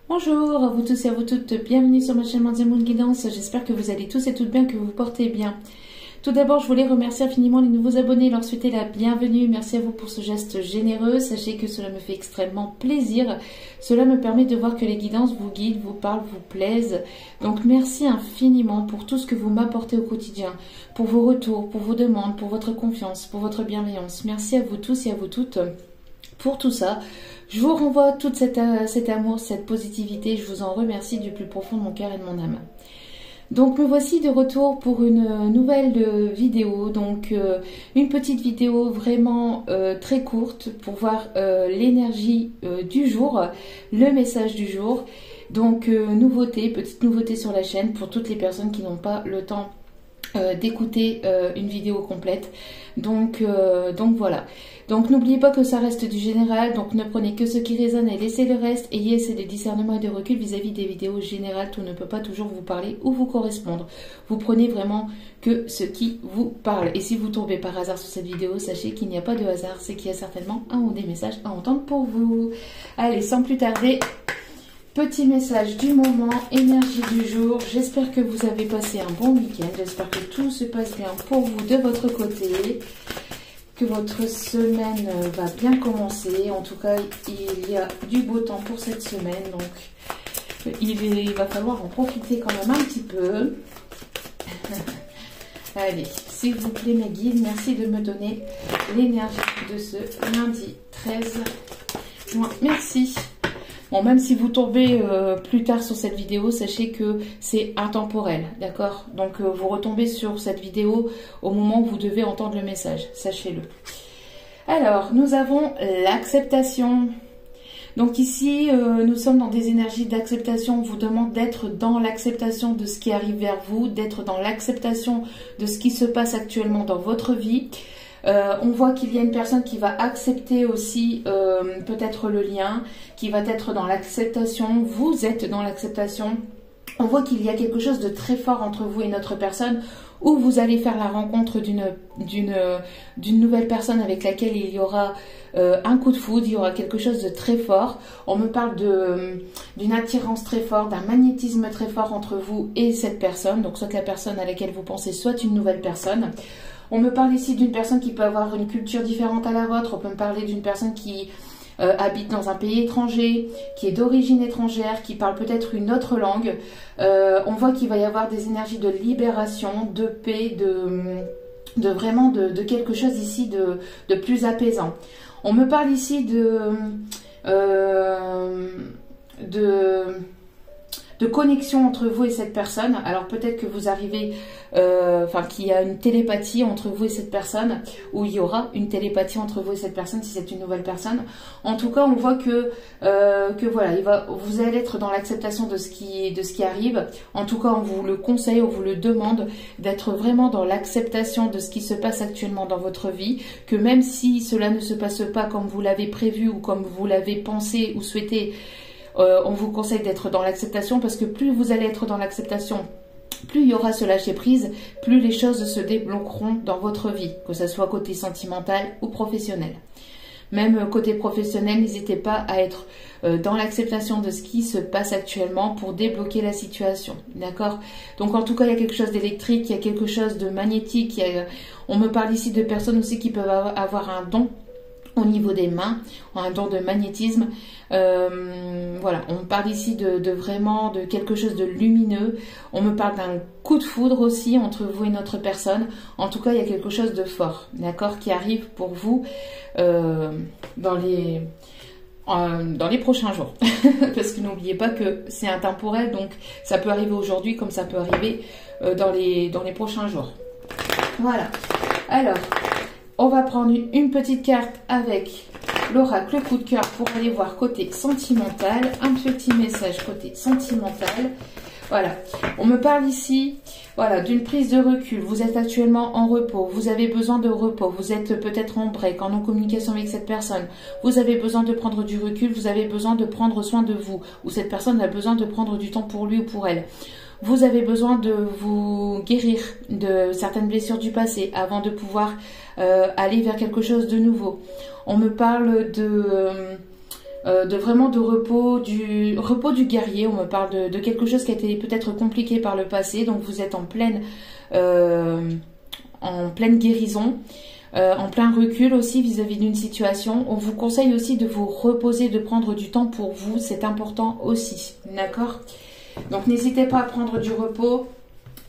Bonjour à vous tous et à vous toutes, bienvenue sur ma chaîne Mandy Moon Guidance, j'espère que vous allez tous et toutes bien, que vous vous portez bien. Tout d'abord, je voulais remercier infiniment les nouveaux abonnés, leur souhaiter la bienvenue, merci à vous pour ce geste généreux, sachez que cela me fait extrêmement plaisir, cela me permet de voir que les guidances vous guident, vous parlent, vous plaisent, donc merci infiniment pour tout ce que vous m'apportez au quotidien, pour vos retours, pour vos demandes, pour votre confiance, pour votre bienveillance, merci à vous tous et à vous toutes pour tout ça. Je vous renvoie tout cet amour, cette positivité, je vous en remercie du plus profond de mon cœur et de mon âme. Donc me voici de retour pour une nouvelle vidéo, donc une petite vidéo vraiment très courte pour voir l'énergie du jour, le message du jour. Donc nouveauté, petite nouveauté sur la chaîne pour toutes les personnes qui n'ont pas le temps d'écouter une vidéo complète. Donc voilà. Donc n'oubliez pas que ça reste du général, donc ne prenez que ce qui résonne et laissez le reste. Ayez assez de discernement et de recul vis-à-vis des vidéos générales, tout ne peut pas toujours vous parler ou vous correspondre. Vous prenez vraiment que ce qui vous parle. Et si vous tombez par hasard sur cette vidéo, sachez qu'il n'y a pas de hasard, c'est qu'il y a certainement un ou des messages à entendre pour vous. Allez, sans plus tarder, petit message du moment, énergie du jour. J'espère que vous avez passé un bon week-end, j'espère que tout se passe bien pour vous de votre côté, que votre semaine va bien commencer. En tout cas, il y a du beau temps pour cette semaine, donc il va falloir en profiter quand même un petit peu. Allez, s'il vous plaît mes guides, merci de me donner l'énergie de ce lundi 13 juin. Merci. Bon, même si vous tombez plus tard sur cette vidéo, sachez que c'est intemporel, d'accord? Donc, vous retombez sur cette vidéo au moment où vous devez entendre le message, sachez-le. Alors, nous avons l'acceptation. Donc ici, nous sommes dans des énergies d'acceptation. On vous demande d'être dans l'acceptation de ce qui arrive vers vous, d'être dans l'acceptation de ce qui se passe actuellement dans votre vie. On voit qu'il y a une personne qui va accepter aussi peut-être le lien, qui va être dans l'acceptation. Vous êtes dans l'acceptation. On voit qu'il y a quelque chose de très fort entre vous et notre personne, où vous allez faire la rencontre d'une nouvelle personne avec laquelle il y aura un coup de foudre, il y aura quelque chose de très fort. On me parle d'une attirance très forte, d'un magnétisme très fort entre vous et cette personne, donc soit la personne à laquelle vous pensez, soit une nouvelle personne. On me parle ici d'une personne qui peut avoir une culture différente à la vôtre. On peut me parler d'une personne qui habite dans un pays étranger, qui est d'origine étrangère, qui parle peut-être une autre langue. On voit qu'il va y avoir des énergies de libération, de paix, de quelque chose ici de plus apaisant. On me parle ici de connexion entre vous et cette personne. Alors peut-être que vous arrivez, qu'il y a une télépathie entre vous et cette personne, ou il y aura une télépathie entre vous et cette personne si c'est une nouvelle personne. En tout cas, on voit que voilà, vous allez être dans l'acceptation de ce qui arrive. En tout cas, on vous le conseille, on vous le demande d'être vraiment dans l'acceptation de ce qui se passe actuellement dans votre vie, que même si cela ne se passe pas comme vous l'avez prévu ou comme vous l'avez pensé ou souhaité, on vous conseille d'être dans l'acceptation, parce que plus vous allez être dans l'acceptation, plus il y aura ce lâcher prise, plus les choses se débloqueront dans votre vie, que ce soit côté sentimental ou professionnel. Même côté professionnel, n'hésitez pas à être dans l'acceptation de ce qui se passe actuellement pour débloquer la situation, d'accord? Donc en tout cas, il y a quelque chose d'électrique, il y a quelque chose de magnétique, on me parle ici de personnes aussi qui peuvent avoir un don au niveau des mains, un don de magnétisme. Voilà, on parle ici vraiment de quelque chose de lumineux. On me parle d'un coup de foudre aussi entre vous et notre personne. En tout cas, il y a quelque chose de fort, d'accord, qui arrive pour vous dans les prochains jours. Parce que n'oubliez pas que c'est intemporel, donc ça peut arriver aujourd'hui comme ça peut arriver dans les prochains jours. Voilà. Alors, on va prendre une petite carte avec l'oracle, le coup de cœur, pour aller voir côté sentimental. Un petit message côté sentimental. Voilà. On me parle ici, voilà, d'une prise de recul. Vous êtes actuellement en repos. Vous avez besoin de repos. Vous êtes peut-être en break, en non-communication avec cette personne. Vous avez besoin de prendre du recul. Vous avez besoin de prendre soin de vous. Ou cette personne a besoin de prendre du temps pour lui ou pour elle. Vous avez besoin de vous guérir de certaines blessures du passé avant de pouvoir aller vers quelque chose de nouveau. On me parle vraiment de repos du guerrier. On me parle de quelque chose qui a été peut-être compliqué par le passé, donc vous êtes en pleine guérison, en plein recul aussi vis-à-vis d'une situation. On vous conseille aussi de vous reposer, de prendre du temps pour vous, c'est important aussi, d'accord? Donc n'hésitez pas à prendre du repos,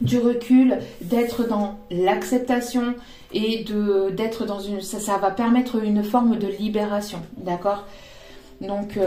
du recul, d'être dans l'acceptation et d'être dans une... Ça va permettre une forme de libération, d'accord? Donc,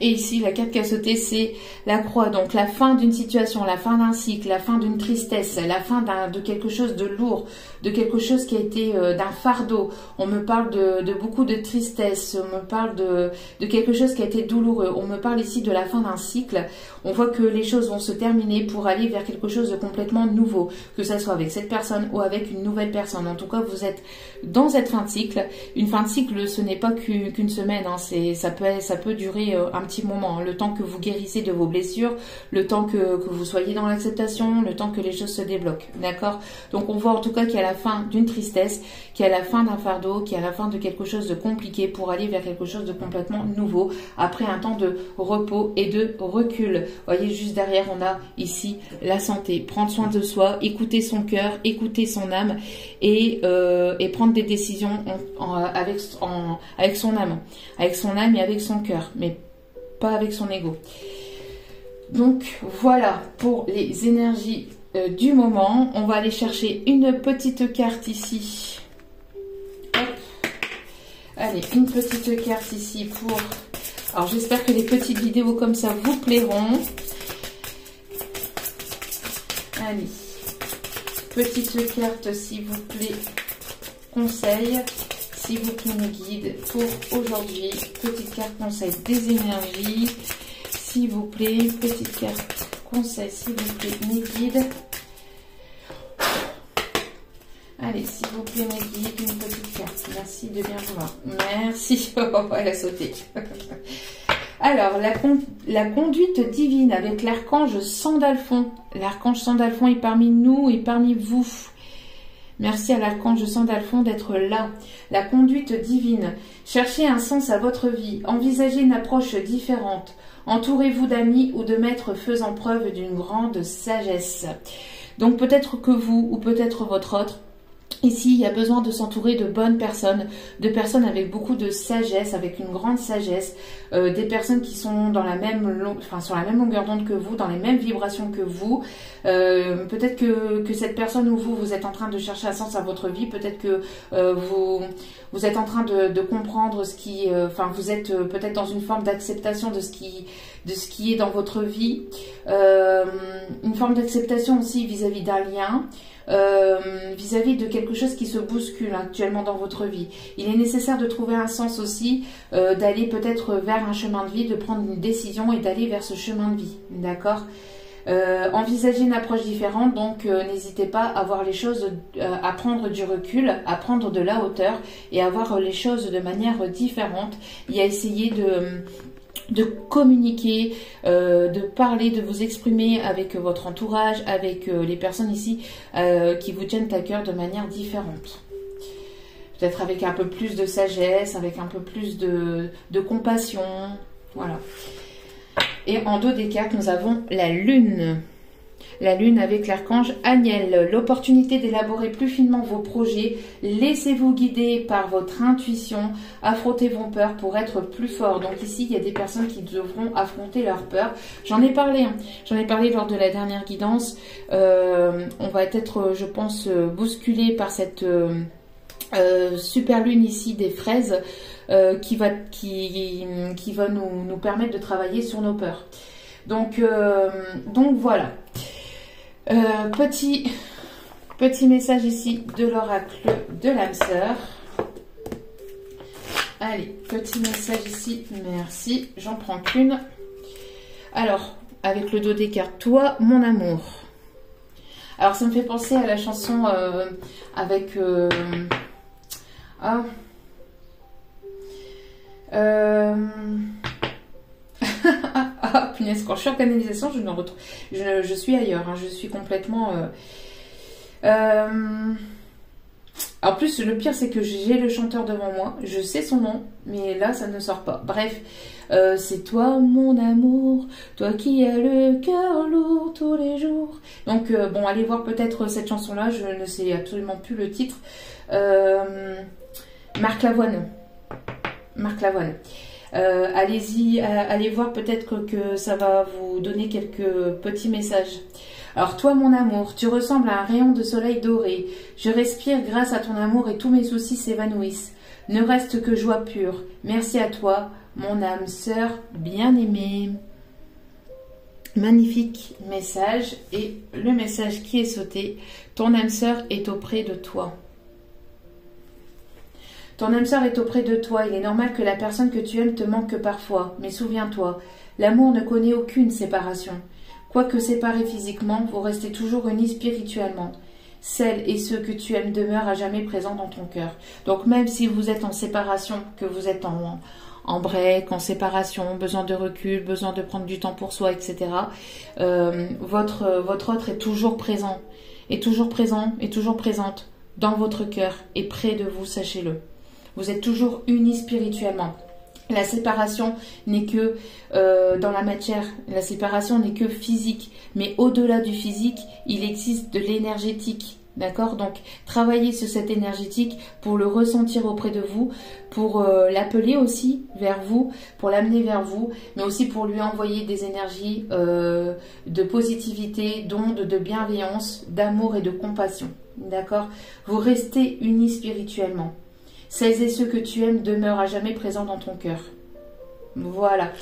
et ici, la carte qui a sauté, c'est la croix. Donc, la fin d'une situation, la fin d'un cycle, la fin d'une tristesse, la fin de quelque chose de lourd, de quelque chose qui a été d'un fardeau. On me parle de beaucoup de tristesse, on me parle de quelque chose qui a été douloureux. On me parle ici de la fin d'un cycle. On voit que les choses vont se terminer pour aller vers quelque chose de complètement nouveau, que ce soit avec cette personne ou avec une nouvelle personne. En tout cas, vous êtes dans cette fin de cycle. Une fin de cycle, ce n'est pas qu'une semaine, hein. Ça peut durer un petit moment, hein. Le temps que vous guérissez de vos blessures, le temps que vous soyez dans l'acceptation, le temps que les choses se débloquent, d'accord? Donc on voit en tout cas qu'il y a la fin d'une tristesse, qu'il y a la fin d'un fardeau, qu'il y a la fin de quelque chose de compliqué pour aller vers quelque chose de complètement nouveau, après un temps de repos et de recul. Vous voyez, juste derrière, on a ici la santé. Prendre soin de soi, écouter son cœur, écouter son âme et prendre des décisions avec son âme. Avec son âme et avec son cœur, mais pas avec son ego. Donc, voilà pour les énergies du moment. On va aller chercher une petite carte ici. Hop. Allez, une petite carte ici pour... Alors, j'espère que les petites vidéos comme ça vous plairont. Allez, petite carte, s'il vous plaît, conseil, s'il vous plaît, mes guides, pour aujourd'hui. Petite carte conseil des énergies, s'il vous plaît. Petite carte conseil, s'il vous plaît, mes guides. Allez, s'il vous plaît, mes guides, une petite carte. Merci de bien vouloir. Merci. Oh, elle a sauté. Alors, la conduite divine avec l'archange Sandalphon. L'archange Sandalphon est parmi nous et parmi vous. Merci à l'archange Sandalphon d'être là. La conduite divine. Cherchez un sens à votre vie. Envisagez une approche différente. Entourez-vous d'amis ou de maîtres faisant preuve d'une grande sagesse. Donc peut-être que vous ou peut-être votre autre, ici, il y a besoin de s'entourer de bonnes personnes, de personnes avec beaucoup de sagesse, avec une grande sagesse, des personnes qui sont dans la sur la même longueur d'onde que vous, dans les mêmes vibrations que vous. Peut-être que cette personne ou vous êtes en train de chercher un sens à votre vie, peut-être que vous êtes en train de comprendre ce qui... vous êtes peut-être dans une forme d'acceptation de ce qui est dans votre vie. Une forme d'acceptation aussi vis-à-vis d'un lien. Vis-à-vis de quelque chose qui se bouscule actuellement dans votre vie. Il est nécessaire de trouver un sens aussi, d'aller peut-être vers un chemin de vie, de prendre une décision et d'aller vers ce chemin de vie, d'accord? Envisager une approche différente, donc n'hésitez pas à voir les choses, à prendre du recul, à prendre de la hauteur et à voir les choses de manière différente et à essayer de communiquer, de parler, de vous exprimer avec votre entourage, avec les personnes ici qui vous tiennent à cœur de manière différente. Peut-être avec un peu plus de sagesse, avec un peu plus de compassion. Voilà. Et en dos des cartes, nous avons la lune. La lune avec l'archange Aniel. L'opportunité d'élaborer plus finement vos projets. Laissez-vous guider par votre intuition. Affrontez vos peurs pour être plus fort. Donc ici, il y a des personnes qui devront affronter leurs peurs. J'en ai parlé. Hein. J'en ai parlé lors de la dernière guidance. On va être, je pense, bousculé par cette super lune ici des fraises qui va nous permettre de travailler sur nos peurs. Donc voilà. Petit message ici de l'oracle de l'âme sœur. Allez, petit message ici, merci, j'en prends qu'une. Alors, avec le dos des cartes, toi, mon amour. Alors, ça me fait penser à la chanson avec... Ah, punaise, quand je suis en canalisation, je suis ailleurs, hein, je suis complètement... En plus, le pire, c'est que j'ai le chanteur devant moi. Je sais son nom, mais là, ça ne sort pas. Bref, c'est toi, mon amour, toi qui as le cœur lourd tous les jours. Donc, bon, allez voir peut-être cette chanson-là. Je ne sais absolument plus le titre. Marc Lavoine. Marc Lavoine. Allez-y, allez voir, peut-être que ça va vous donner quelques petits messages. Alors toi mon amour, tu ressembles à un rayon de soleil doré. Je respire grâce à ton amour et tous mes soucis s'évanouissent. Ne reste que joie pure. Merci à toi, mon âme sœur bien-aimée. Magnifique message. Et le message qui est sauté, ton âme sœur est auprès de toi. Ton âme sœur est auprès de toi. Il est normal que la personne que tu aimes te manque parfois. Mais souviens-toi, l'amour ne connaît aucune séparation. Quoique séparés physiquement, vous restez toujours unis spirituellement. Celles et ceux que tu aimes demeurent à jamais présents dans ton cœur. Donc même si vous êtes en séparation, que vous êtes en break, en séparation, besoin de recul, besoin de prendre du temps pour soi, etc., votre autre est toujours présent, est toujours présent, est toujours présente dans votre cœur et près de vous, sachez-le. Vous êtes toujours unis spirituellement. La séparation n'est que dans la matière, la séparation n'est que physique. Mais au-delà du physique, il existe de l'énergétique. D'accord? Donc, travaillez sur cette énergétique pour le ressentir auprès de vous, pour l'appeler aussi vers vous, pour l'amener vers vous, mais aussi pour lui envoyer des énergies de positivité, d'ondes, de bienveillance, d'amour et de compassion. D'accord? Vous restez unis spirituellement. Celles et ceux que tu aimes demeurent à jamais présents dans ton cœur. Voilà.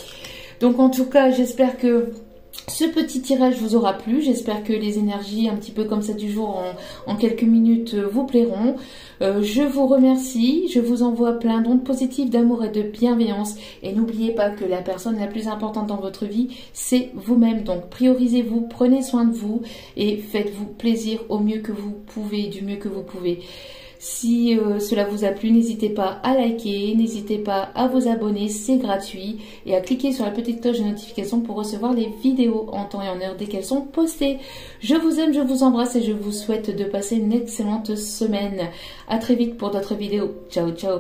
Donc en tout cas, j'espère que ce petit tirage vous aura plu. J'espère que les énergies un petit peu comme ça du jour en quelques minutes vous plairont. Je vous remercie. Je vous envoie plein d'ondes positives, d'amour et de bienveillance. Et n'oubliez pas que la personne la plus importante dans votre vie, c'est vous-même. Donc priorisez-vous, prenez soin de vous et faites-vous plaisir au mieux que vous pouvez, du mieux que vous pouvez. Si cela vous a plu, n'hésitez pas à liker, n'hésitez pas à vous abonner, c'est gratuit. Et à cliquer sur la petite cloche de notification pour recevoir les vidéos en temps et en heure dès qu'elles sont postées. Je vous aime, je vous embrasse et je vous souhaite de passer une excellente semaine. À très vite pour d'autres vidéos. Ciao, ciao.